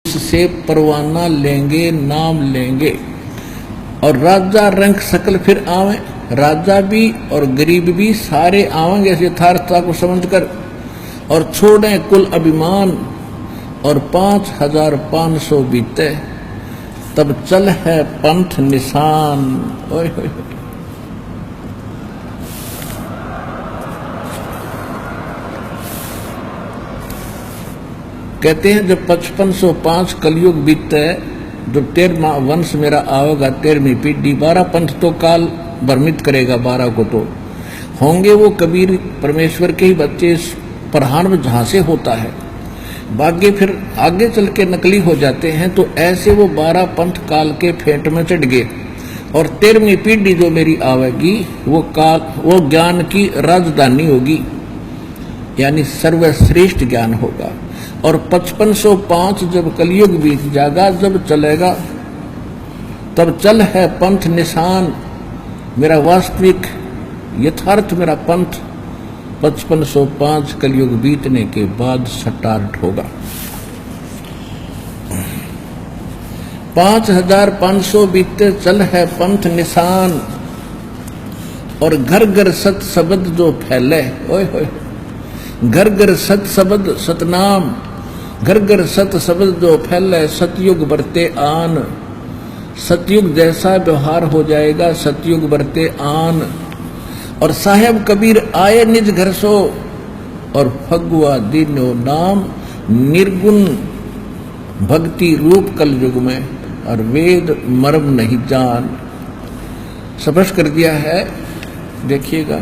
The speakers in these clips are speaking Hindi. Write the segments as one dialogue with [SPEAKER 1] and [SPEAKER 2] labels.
[SPEAKER 1] से परवाना लेंगे, नाम लेंगे। और राजा रंग सकल फिर आवे, राजा भी और गरीब भी सारे आवेंगे इस यथार्थता को समझकर, और छोड़ें कुल अभिमान, और 5500 बीते, तब चल है पंथ निशान। ओए होए होए। कहते हैं जब 5505 कलयुग बीते, जब 13वां वंश मेरा आवेगा, 13वीं पीढ़ी, 12 पंथ तो काल भ्रमित करेगा, 12 को तो होंगे वो कबीर परमेश्वर के ही बच्चे। प्रधान में जहां से होता है भाग्य, फिर आगे चल के नकली हो जाते हैं। तो ऐसे वो 12 पंथ काल के फेंट में चढ़ गए, और 13वीं पीढ़ी जो मेरी आवेगी वो काल, वो ज्ञान की राजधानी होगी, यानी सर्वश्रेष्ठ ज्ञान होगा। और 5505 जब कलयुग बीत जाएगा, जब चलेगा, तब चल है पंथ निशान, मेरा वास्तविक यथार्थ मेरा पंथ 5505 कलयुग बीतने के बाद स्टार्ट होगा। 5500 बीतते चल है पंथ निशान, और घर घर सत शब्द जो फैले, ओए होए, घर घर सत शब्द सतनाम, घर घर सत शब्द जो फैले, सतयुग बरते आन। सतयुग जैसा व्यवहार हो जाएगा, सतयुग बरते आन। और साहेब कबीर आए निज घर सो, और फगुआ दीनो नाम, निर्गुण भक्ति रूप कल युग में, और वेद मर्म नहीं जान। स्पष्ट कर दिया है, देखिएगा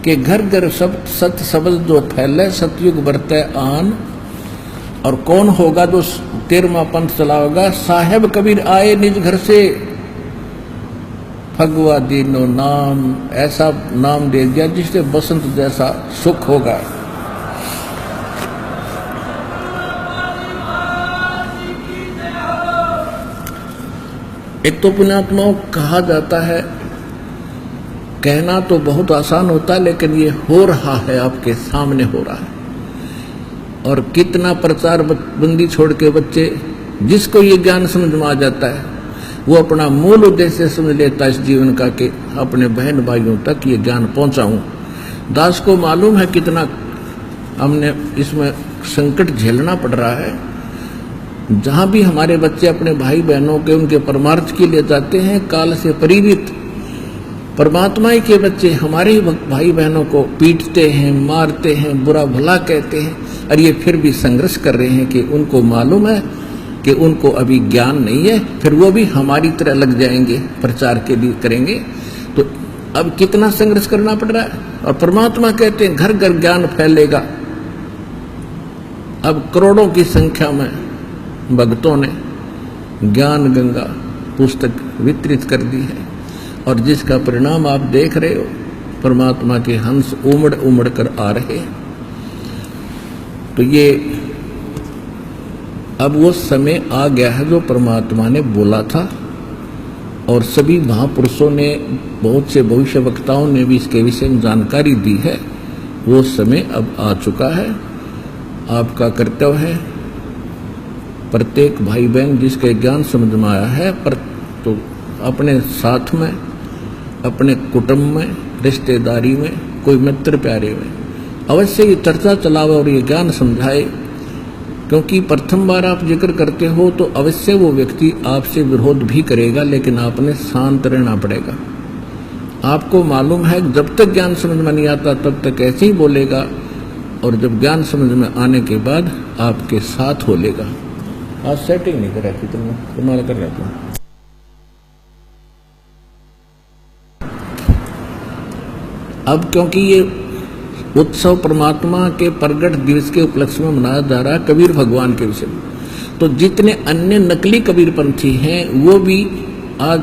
[SPEAKER 1] कि घर घर सब सत शब्द जो फैले, सतयुग बरते आन। और कौन होगा जो 13वां पंथ चलाएगा? साहेब कबीर आए निज घर से, फगुआ दीनो नाम, ऐसा नाम दे दिया जिससे बसंत जैसा सुख होगा। एक तो पुण्यात्माओं कहा जाता है, कहना तो बहुत आसान होता है, लेकिन ये हो रहा है, आपके सामने हो रहा है। और कितना प्रचार बंदी छोड़ के बच्चे, जिसको ये ज्ञान समझ में आ जाता है, वो अपना मूल उद्देश्य समझ लेता है इस जीवन का, कि अपने बहन भाइयों तक ये ज्ञान पहुंचाऊं। दास को मालूम है कितना हमने इसमें संकट झेलना पड़ रहा है। जहां भी हमारे बच्चे अपने भाई बहनों के उनके परमार्थ के लिए जाते हैं, काल से प्रेरित परमात्मा ही के बच्चे हमारे ही भाई बहनों को पीटते हैं, मारते हैं, बुरा भला कहते हैं, और ये फिर भी संघर्ष कर रहे हैं कि उनको मालूम है कि उनको अभी ज्ञान नहीं है, फिर वो भी हमारी तरह लग जाएंगे, प्रचार के लिए करेंगे। तो अब कितना संघर्ष करना पड़ रहा है। और परमात्मा कहते हैं घर घर ज्ञान फैलेगा। अब करोड़ों की संख्या में भक्तों ने ज्ञान गंगा पुस्तक वितरित कर दी है, और जिसका परिणाम आप देख रहे हो, परमात्मा के हंस उमड़ उमड़ कर आ रहे हैं। तो ये अब वो समय आ गया है जो परमात्मा ने बोला था, और सभी महापुरुषों ने, बहुत से भविष्य वक्ताओं ने भी इसके विषय में जानकारी दी है। वो समय अब आ चुका है। आपका कर्तव्य है, प्रत्येक भाई बहन जिसके ज्ञान समझ में आया है, पर तो अपने साथ में, अपने कुटुंब में, रिश्तेदारी में, कोई मित्र प्यारे में अवश्य ये चर्चा चलावे और ये ज्ञान समझाए। क्योंकि प्रथम बार आप जिक्र करते हो तो अवश्य वो व्यक्ति आपसे विरोध भी करेगा, लेकिन आपने शांत रहना पड़ेगा। आपको मालूम है जब तक ज्ञान समझ में नहीं आता तब तक ऐसे ही बोलेगा, और जब ज्ञान समझ में आने के बाद आपके साथ हो लेगा। आज सेटिंग नहीं कर रही तुमने, तुम्हारा कर रहा था। अब क्योंकि ये उत्सव परमात्मा के प्रगट दिवस के उपलक्ष्य में मनाया जा रहा है, कबीर भगवान के विषय में, तो जितने अन्य नकली कबीरपंथी हैं वो भी आज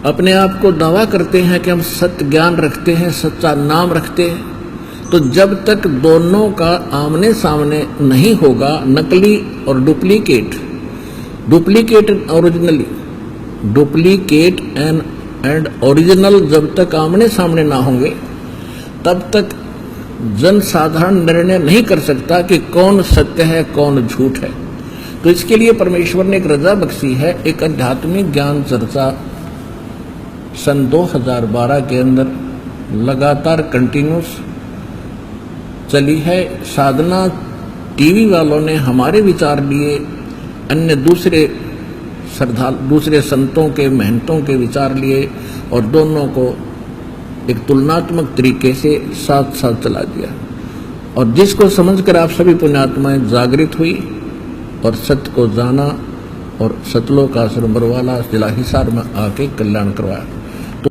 [SPEAKER 1] अपने आप को दावा करते हैं कि हम सत्य ज्ञान रखते हैं, सच्चा नाम रखते हैं। तो जब तक दोनों का आमने सामने नहीं होगा, नकली और duplicate, duplicate originally, duplicate and original जब तक आमने सामने ना होंगे, तब तक जन साधारण निर्णय नहीं कर सकता कि कौन सत्य है कौन झूठ है। तो इसके लिए परमेश्वर ने एक रजा बख्शी है। एक आध्यात्मिक ज्ञान चर्चा सन 2012 के अंदर लगातार कंटिन्यूस चली है। साधना टीवी वालों ने हमारे विचार लिए, अन्य दूसरे संतों के, महंतों के विचार लिए और दोनों को एक तुलनात्मक तरीके से साथ साथ चला दिया। और जिसको समझकर आप सभी पुण्यात्माएं जागृत हुई और सत्य को जाना और सतलोक आश्रम बरवाला जिला हिसार में आके कल्याण करवाया।